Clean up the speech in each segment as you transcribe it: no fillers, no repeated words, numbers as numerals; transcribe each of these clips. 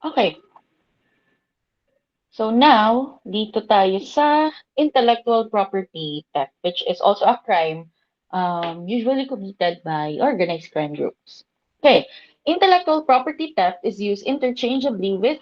Okay. So now, dito tayo sa intellectual property theft, which is also a crime usually committed by organized crime groups. Okay, intellectual property theft is used interchangeably with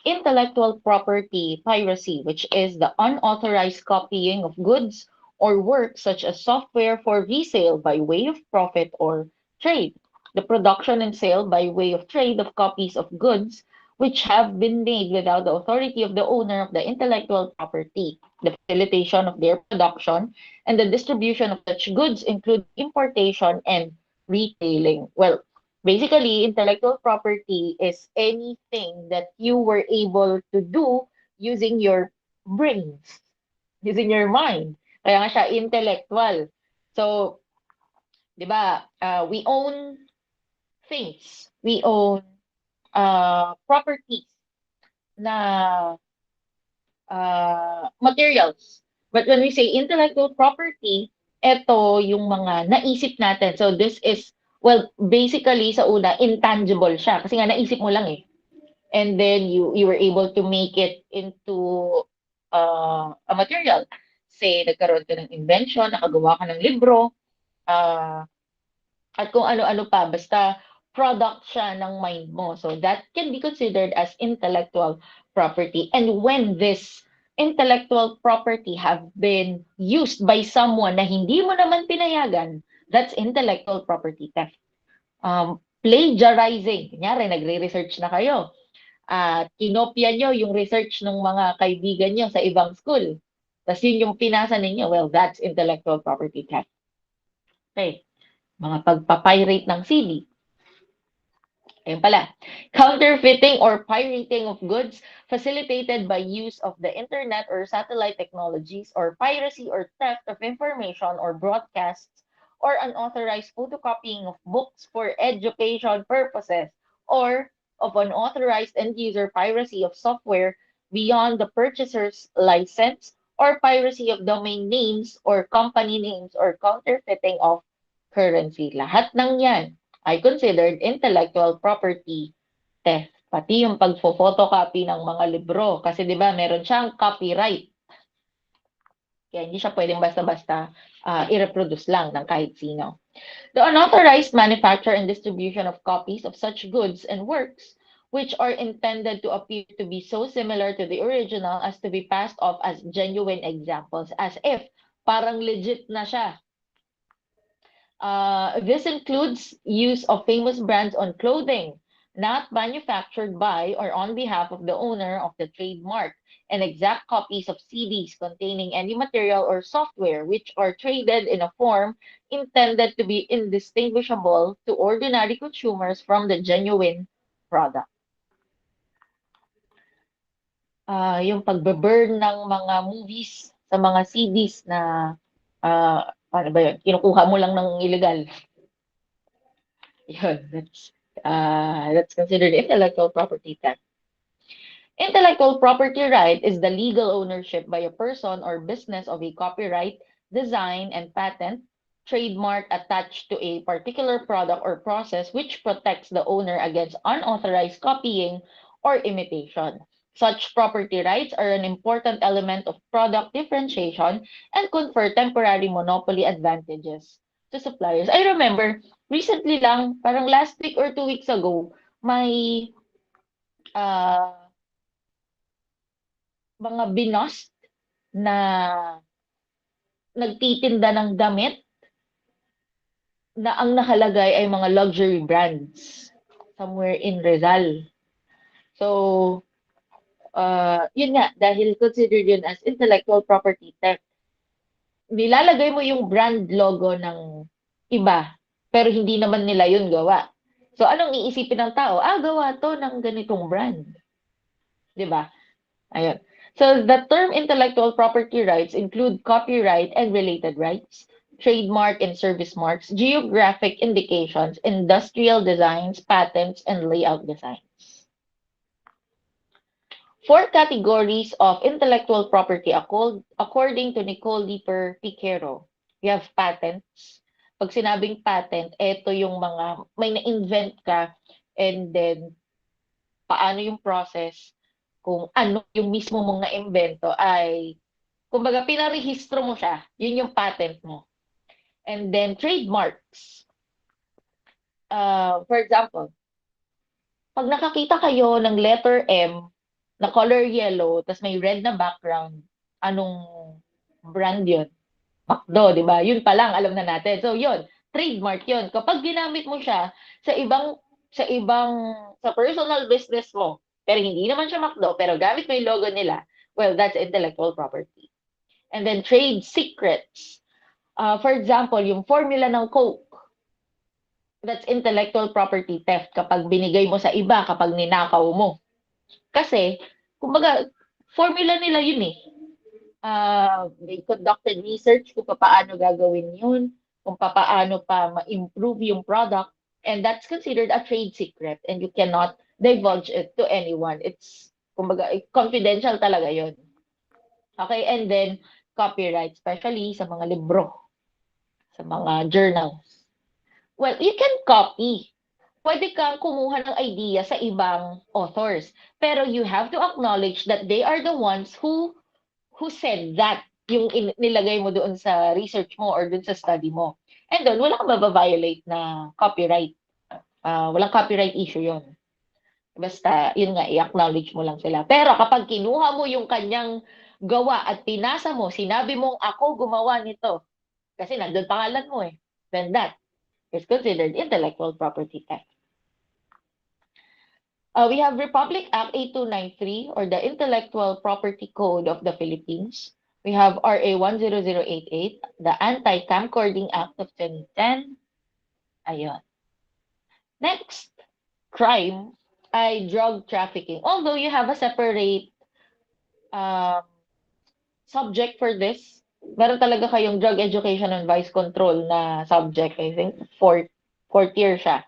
intellectual property piracy, which is the unauthorized copying of goods or works such as software for resale by way of profit or trade. The production and sale by way of trade of copies of goods which have been made without the authority of the owner of the intellectual property, the facilitation of their production, and the distribution of such goods, including importation and retailing. Well, basically, intellectual property is anything that you were able to do using your brains, using your mind. Kaya nga siya intellectual. So, di ba, we own things. We own properties na materials. But when we say intellectual property, ito yung mga naisip natin. So this is, well, basically sa una, intangible siya. Kasi nga naisip mo lang eh. And then you were able to make it into a material. Say, nagkaroon ka ng invention, nakagawa ka ng libro, uh, at kung ano-ano pa, basta product siya ng mind mo. So that can be considered as intellectual property. And when this intellectual property have been used by someone na hindi mo naman pinayagan, that's intellectual property theft. Plagiarizing. Kunyari, nagre-research na kayo. At kinopya nyo yung research ng mga kaibigan nyo sa ibang school. Tapos yun yung pinasa ninyo. Well, that's intellectual property theft. Okay. Mga pagpapirate ng CD. Ayun pala. Counterfeiting or pirating of goods facilitated by use of the internet or satellite technologies, or piracy or theft of information or broadcasts, or unauthorized photocopying of books for education purposes, or of unauthorized end-user piracy of software beyond the purchaser's license, or piracy of domain names or company names, or counterfeiting of currency. Lahat ng yan ay considered intellectual property theft. Pati yung pagfo-photocopy ng mga libro. Kasi di ba meron siyang copyright. Kaya hindi siya pwedeng basta-basta i-reproduce lang ng kahit sino. The unauthorized manufacture and distribution of copies of such goods and works which are intended to appear to be so similar to the original as to be passed off as genuine examples, as if parang legit na siya. This includes use of famous brands on clothing, not manufactured by or on behalf of the owner of the trademark, and exact copies of CDs containing any material or software which are traded in a form intended to be indistinguishable to ordinary consumers from the genuine product. Yung pagbe-burn ng mga movies sa mga CDs na paano ba yun? Kinukuha mo lang ng illegal. Yun, that's considered intellectual property theft. Intellectual property right is the legal ownership by a person or business of a copyright, design, and patent, trademark attached to a particular product or process which protects the owner against unauthorized copying or imitation. Such property rights are an important element of product differentiation and confer temporary monopoly advantages to suppliers. I remember, recently lang, parang last week or 2 weeks ago, may mga binost na nagtitinda ng damit na ang nakalagay ay mga luxury brands somewhere in Rizal. So, yun nga, dahil considered yun as intellectual property theft, nilalagay mo yung brand logo ng iba, pero hindi naman nila yun gawa. So, anong iisipin ng tao? Gawa to ng ganitong brand. Diba? Ayun. So, the term intellectual property rights include copyright and related rights, trademark and service marks, geographic indications, industrial designs, patents, and layout designs. four categories of intellectual property according to Nicole Leeper Piquero. We have patents. Pag sinabing patent, ito yung mga may na-invent ka and then paano yung process kung ano yung mismo mong na-invento ay kumbaga pinarehistro mo siya. Yun yung patent mo. And then trademarks. For example, pag nakakita kayo ng letter M na color yellow, tas may red na background, anong brand yun? McDo, di ba? Yun pa lang, alam na natin. So, yun, trademark yun. Kapag ginamit mo siya sa personal business mo, pero hindi naman siya McDo, pero gamit mo yung logo nila, well, that's intellectual property. And then, trade secrets. For example, yung formula ng Coke, that's intellectual property theft kapag binigay mo sa iba, kapag ninakaw mo. Kasi, kumbaga, formula nila yun eh. They conducted research kung paano gagawin yun, kung paano pa ma-improve yung product, and that's considered a trade secret and you cannot divulge it to anyone. It's, kumbaga, confidential talaga yun. Okay, and then, copyright, especially sa mga libro, sa mga journals. Well, you can copy. Pwede kang kumuha ng idea sa ibang authors. Pero you have to acknowledge that they are the ones who said that yung nilagay mo doon sa research mo or doon sa study mo. And doon, wala kang mababiolate na copyright. Walang copyright issue yon. Basta, yun nga, i-acknowledge mo lang sila. Pero kapag kinuha mo yung kanyang gawa at pinasa mo, sinabi mong ako gumawa nito, kasi nandun pangalan mo eh, then that is considered intellectual property theft. We have Republic Act 8293 or the Intellectual Property Code of the Philippines. We have RA 10088, the Anti-Camcording Act of 2010. Ayun. Next, crime ay drug trafficking. Although you have a separate subject for this, meron talaga kayong drug education and vice control na subject. I think fourth year siya.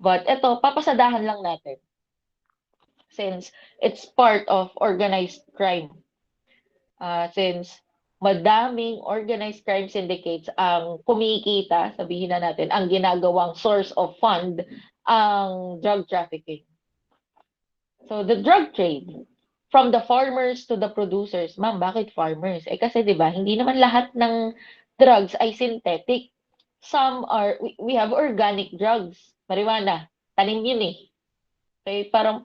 But ito, papasadahan lang natin since it's part of organized crime. Since madaming organized crime syndicates ang kumikita, sabihin na natin, ang ginagawang source of fund ang drug trafficking. So the drug trade, from the farmers to the producers. Ma'am, bakit farmers? Kasi 'di ba, hindi naman lahat ng drugs ay synthetic. Some are we have organic drugs. Marijuana, tanim 'yun eh. Kaya parang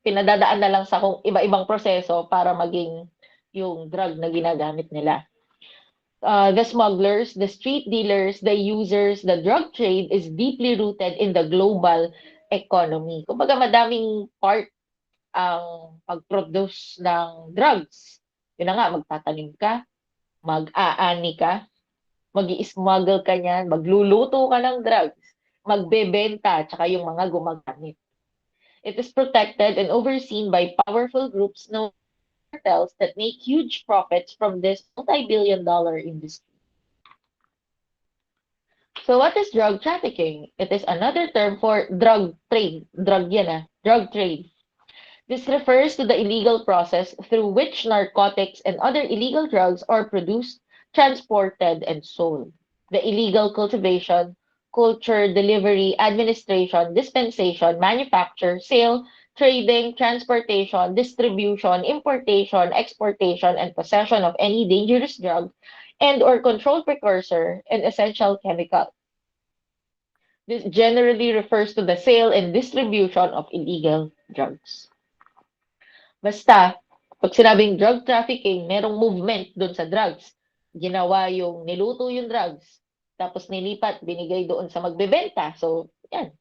pinadadaan na lang sa kung iba-ibang proseso para maging yung drug na ginagamit nila. The smugglers, the street dealers, the users, the drug trade is deeply rooted in the global economy. Kumbaga madaming part ang pag-produce ng drugs. Yun na nga, magtatanim ka, mag-aani ka, mag-i-smuggle ka niyan, magluluto ka ng drugs, magbebenta, tsaka yung mga gumagamit. It is protected and overseen by powerful groups known as cartels that make huge profits from this multi-billion-dollar industry. So what is drug trafficking? It is another term for drug trade. Drug yan drug trade. This refers to the illegal process through which narcotics and other illegal drugs are produced, transported, and sold. The illegal cultivation, culture, delivery, administration, dispensation, manufacture, sale, trading, transportation, distribution, importation, exportation, and possession of any dangerous drug and or controlled precursor and essential chemical. This generally refers to the sale and distribution of illegal drugs. Basta, pag sinabing drug trafficking, merong movement doon sa drugs. Ginawa yung niluto yung drugs, tapos nilipat, binigay doon sa magbebenta. So, yan.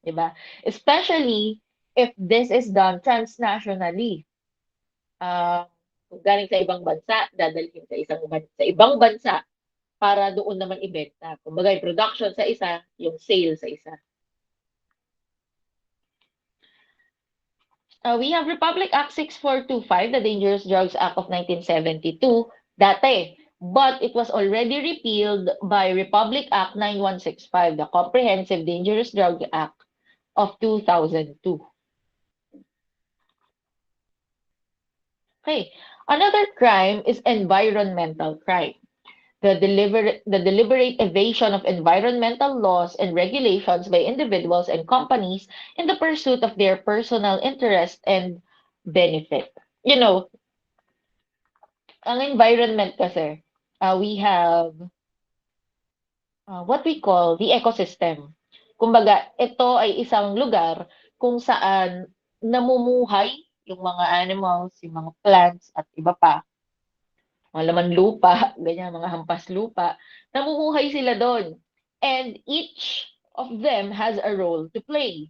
Diba? Especially if this is done transnationally. Galing sa ibang bansa, dadalhin sa ibang bansa para doon naman ibenta. Kumbaga, yung production sa isa, yung sale sa isa. We have Republic Act 6425, the Dangerous Drugs Act of 1972, dati. But it was already repealed by Republic Act 9165, the Comprehensive Dangerous Drug Act of 2002. Okay. Another crime is environmental crime. The deliberate evasion of environmental laws and regulations by individuals and companies in the pursuit of their personal interest and benefit. You know, ang environment kasi, we have what we call the ecosystem. Kumbaga, ito ay isang lugar kung saan namumuhay yung mga animals, yung mga plants at iba pa, mga laman lupa, ganyan, mga hampas lupa, namumuhay sila doon. And each of them has a role to play.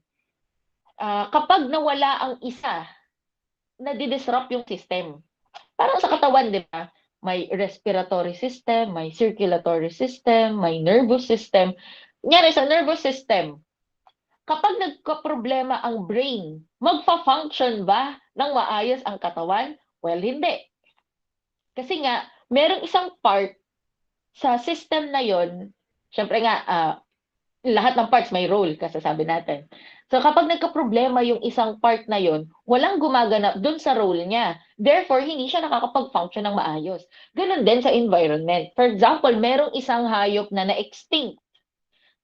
Kapag nawala ang isa, nadi-disrupt yung system. Parang sa katawan, di ba? May respiratory system, may circulatory system, may nervous system. Kunyari sa nervous system, kapag nagka-problema ang brain, magfa-function ba ng maayos ang katawan? Well, hindi. Kasi nga, merong isang part sa system na yon, syempre nga, lahat ng parts may role, kasi sabi natin. So kapag nagka-problema yung isang part na yon, walang gumaganap dun sa role niya. Therefore, hindi siya nakakapag-function ng maayos. Ganun din sa environment. For example, merong isang hayop na na-extinct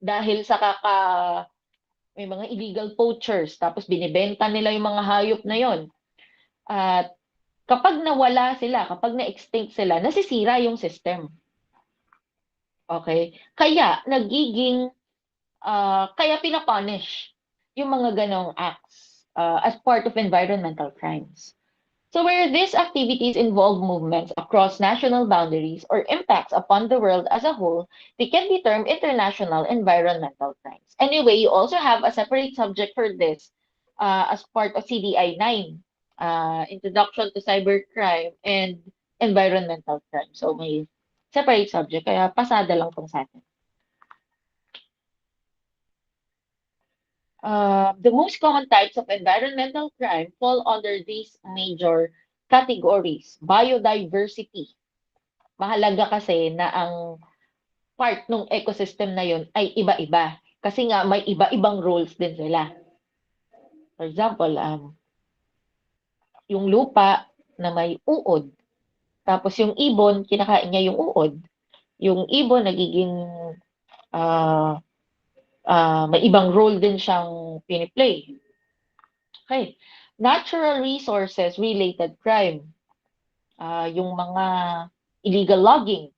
dahil sa may mga illegal poachers, tapos binibenta nila yung mga hayop na yon. At kapag nawala sila, kapag na-extinct sila, nasisira yung system. Okay? Kaya pinapunish yung mga ganong acts as part of environmental crimes. So where these activities involve movements across national boundaries or impacts upon the world as a whole, they can be termed international environmental crimes. Anyway, you also have a separate subject for this as part of CDI 9, Introduction to Cybercrime and Environmental Crime. So may separate subject, kaya pasada lang tong sa atin. The most common types of environmental crime fall under these major categories. Biodiversity. Mahalaga kasi na ang part ng ecosystem na yun ay iba-iba. Kasi nga may iba-ibang roles din sila. For example, yung lupa na may uod. Tapos yung ibon, kinakain niya yung uod. Yung ibon nagiging may ibang role din siyang piniplay. Okay. Natural resources related crime. Yung mga illegal logging,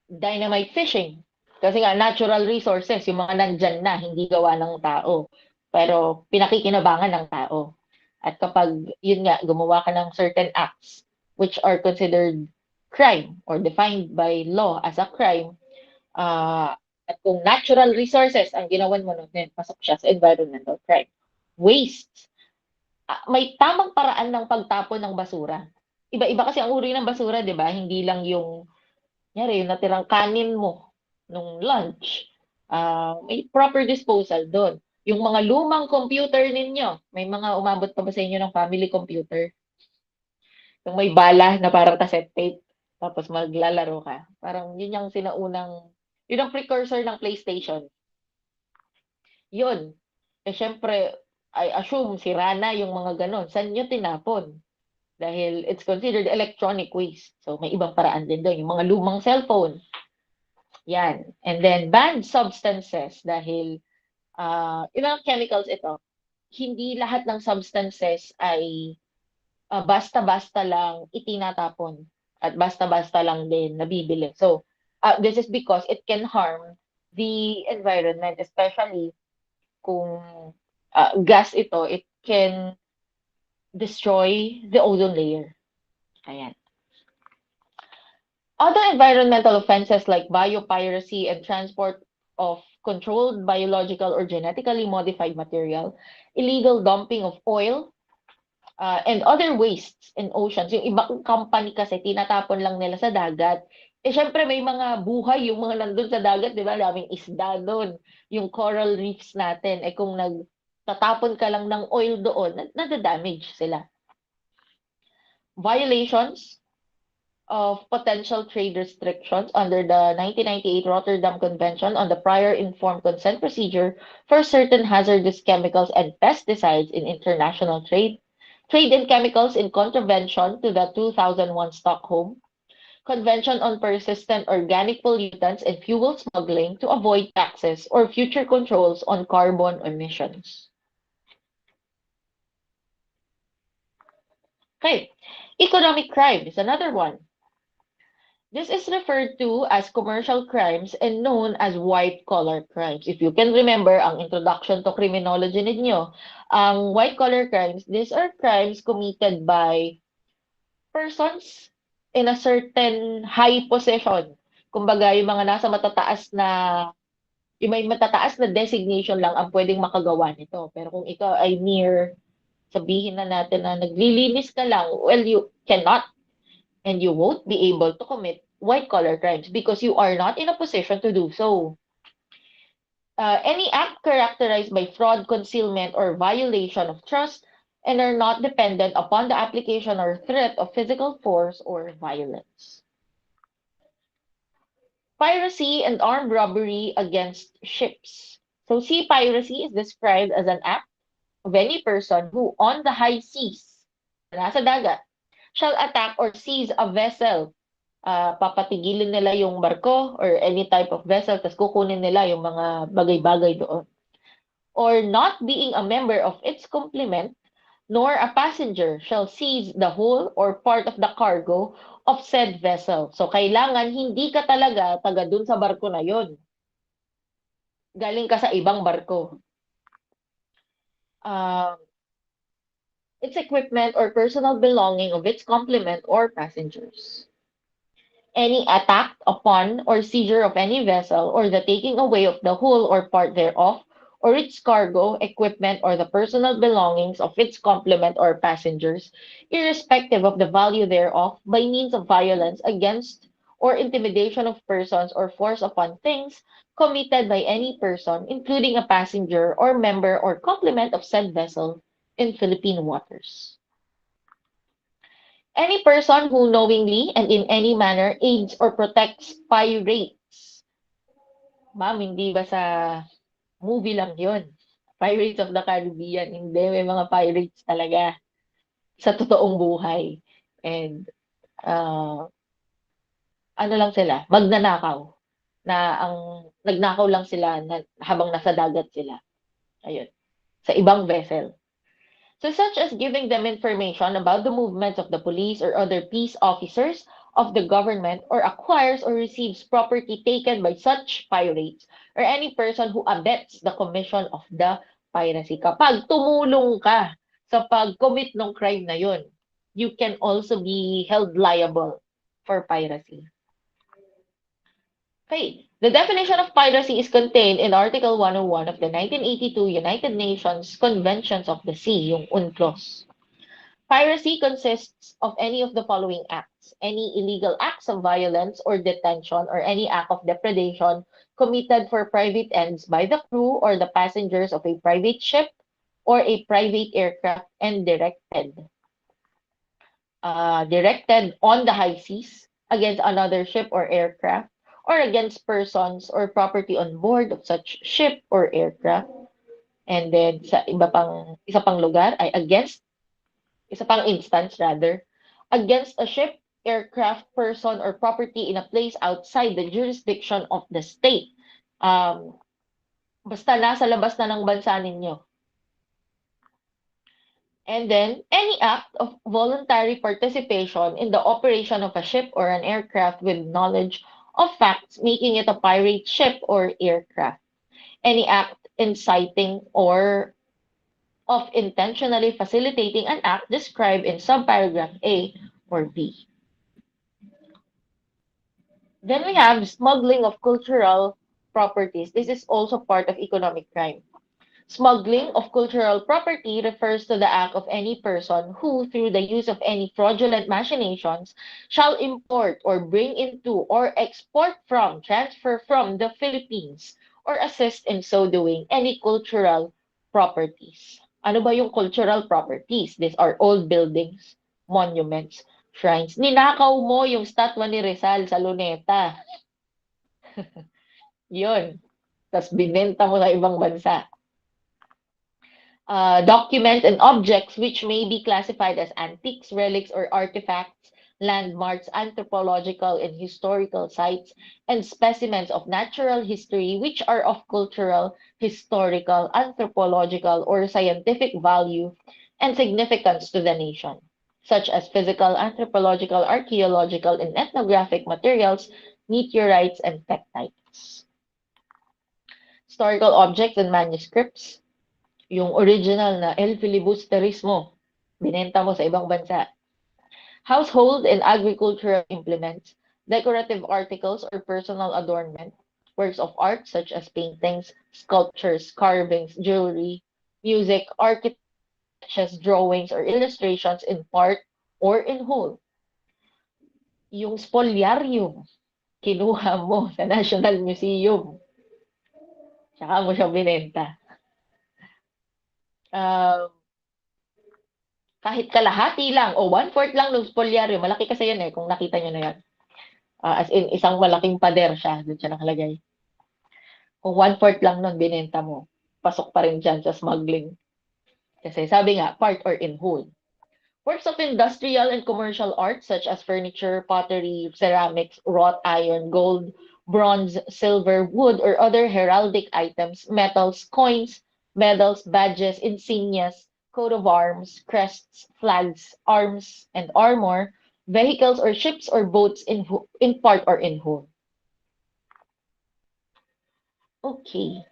dynamite fishing. Kasi nga, natural resources, yung mga nandyan na, hindi gawa ng tao. Pero pinakikinabangan ng tao. At kapag, yun nga, gumawa ka ng certain acts which are considered crime or defined by law as a crime, at kung natural resources ang ginawan mo nun, pasok siya sa environmental crime. Waste. May tamang paraan ng pagtapon ng basura. Iba-iba kasi ang uri ng basura, di ba? Hindi lang yung natirang kanin mo nung lunch. May proper disposal doon. Yung mga lumang computer ninyo, may mga umabot pa ba sa inyo ng family computer? Yung may bala na parang cassette tape, tapos maglalaro ka. Parang yun yung yun ang precursor ng PlayStation. Yun. Syempre, I assume sira na yung mga ganon. Saan nyo tinapon? Dahil it's considered electronic waste. So, may ibang paraan din doon. Yung mga lumang cellphone. Yan. And then, banned substances. Dahil, ilang chemicals ito. Hindi lahat ng substances ay basta-basta lang itinatapon. At basta-basta lang din nabibili. So, this is because it can harm the environment, especially kung gas ito, it can destroy the ozone layer. Ayan. Other environmental offenses like biopiracy and transport of controlled biological or genetically modified material, illegal dumping of oil, and other wastes in oceans. Yung ibang company kasi tinatapon lang nila sa dagat. Syempre may mga buhay yung mga nandun sa dagat, di ba? Daming isda doon. Yung coral reefs natin, kung tatapon ka lang ng oil doon, nadadamage sila. Violations of potential trade restrictions under the 1998 Rotterdam Convention on the prior informed consent procedure for certain hazardous chemicals and pesticides in international trade. Trade in chemicals in contravention to the 2001 Stockholm Convention on Persistent Organic Pollutants and Fuel Smuggling to avoid taxes or future controls on carbon emissions. Okay, economic crime is another one. This is referred to as commercial crimes and known as white-collar crimes. If you can remember ang introduction to criminology ninyo, ang white-collar crimes, these are crimes committed by persons in a certain high position. Kumbaga, yung mga nasa matataas na, yung may matataas na designation lang ang pwedeng makagawa nito. Pero kung ikaw ay near, sabihin na natin na naglilinis ka lang, well, you cannot and you won't be able to commit white-collar crimes because you are not in a position to do so. Any act characterized by fraud, concealment, or violation of trust and are not dependent upon the application or threat of physical force or violence. Piracy and armed robbery against ships. So sea piracy is described as an act of any person who on the high seas, nasa dagat, shall attack or seize a vessel. Papatigilin nila yung barko or any type of vessel, tapos kukunin nila yung mga bagay-bagay doon. Or not being a member of its complement, nor a passenger shall seize the whole or part of the cargo of said vessel. So, kailangan hindi ka talaga taga dun sa barko na yon. Galing ka sa ibang barko. Its equipment or personal belonging of its complement or passengers. Any attack upon or seizure of any vessel or the taking away of the whole or part thereof or its cargo, equipment, or the personal belongings of its complement or passengers, irrespective of the value thereof, by means of violence against or intimidation of persons or force upon things, committed by any person, including a passenger or member or complement of said vessel in Philippine waters. Any person who knowingly and in any manner aids or protects pirates. Ma'am, hindi ba sa movie lang yun? Pirates of the Caribbean. Hindi, may mga pirates talaga sa totoong buhay. And, ano lang sila, magnanakaw. Na ang nagnakaw lang sila na, habang nasa dagat sila. Ayun. Sa ibang vessel. So such as giving them information about the movements of the police or other peace officers of the government or acquires or receives property taken by such pirates or any person who abets the commission of the piracy. Kapag tumulong ka sa pag-commit ng crime na yun, you can also be held liable for piracy. Okay, the definition of piracy is contained in Article 101 of the 1982 United Nations Conventions of the Sea, yung UNCLOS. Piracy consists of any of the following acts: any illegal acts of violence or detention or any act of depredation committed for private ends by the crew or the passengers of a private ship or a private aircraft and directed on the high seas against another ship or aircraft or against persons or property on board of such ship or aircraft. And then sa isa pang lugar ay isa pang instance rather, against a ship, aircraft, person, or property in a place outside the jurisdiction of the state. Basta nasa labas na ng bansa ninyo. And then, any act of voluntary participation in the operation of a ship or an aircraft with knowledge of facts making it a pirate ship or aircraft. Any act inciting or of intentionally facilitating an act described in subparagraph A or B. Then we have smuggling of cultural properties. This is also part of economic crime. Smuggling of cultural property refers to the act of any person who, through the use of any fraudulent machinations, shall import or bring into or export from, transfer from the Philippines, or assist in so doing any cultural properties. Ano ba yung cultural properties? These are old buildings, monuments, shrines. Ninakaw mo yung statwa ni Rizal sa Luneta. Yun. Tapos binenta mo sa ibang bansa. Documents and objects which may be classified as antiques, relics, or artifacts, landmarks, anthropological and historical sites, and specimens of natural history which are of cultural, historical, anthropological, or scientific value and significance to the nation, such as physical, anthropological, archaeological, and ethnographic materials, meteorites, and peptides. Historical objects and manuscripts, yung original na El Filibusteris mo, binenta mo sa ibang bansa. Household and agricultural implements, decorative articles or personal adornment, works of art such as paintings, sculptures, carvings, jewelry, music, architecture, sketches, drawings, or illustrations in part or in whole. Yung spoliarium, kinuha mo sa National Museum, tsaka mo siya binenta. Um, Kahit kalahati lang o one-fourth lang ng spolyaryo, malaki kasi yan eh, kung nakita nyo na yan. As in, isang malaking pader siya, doon siya nakalagay. Kung one-fourth lang nun binenta mo, pasok pa rin dyan sa smuggling. Kasi sabi nga, part or in whole. Works of industrial and commercial art such as furniture, pottery, ceramics, wrought iron, gold, bronze, silver, wood, or other heraldic items, metals, coins, medals, badges, insignias, coat of arms, crests, flags, arms, and armor, vehicles or ships or boats in part or in whole. Okay.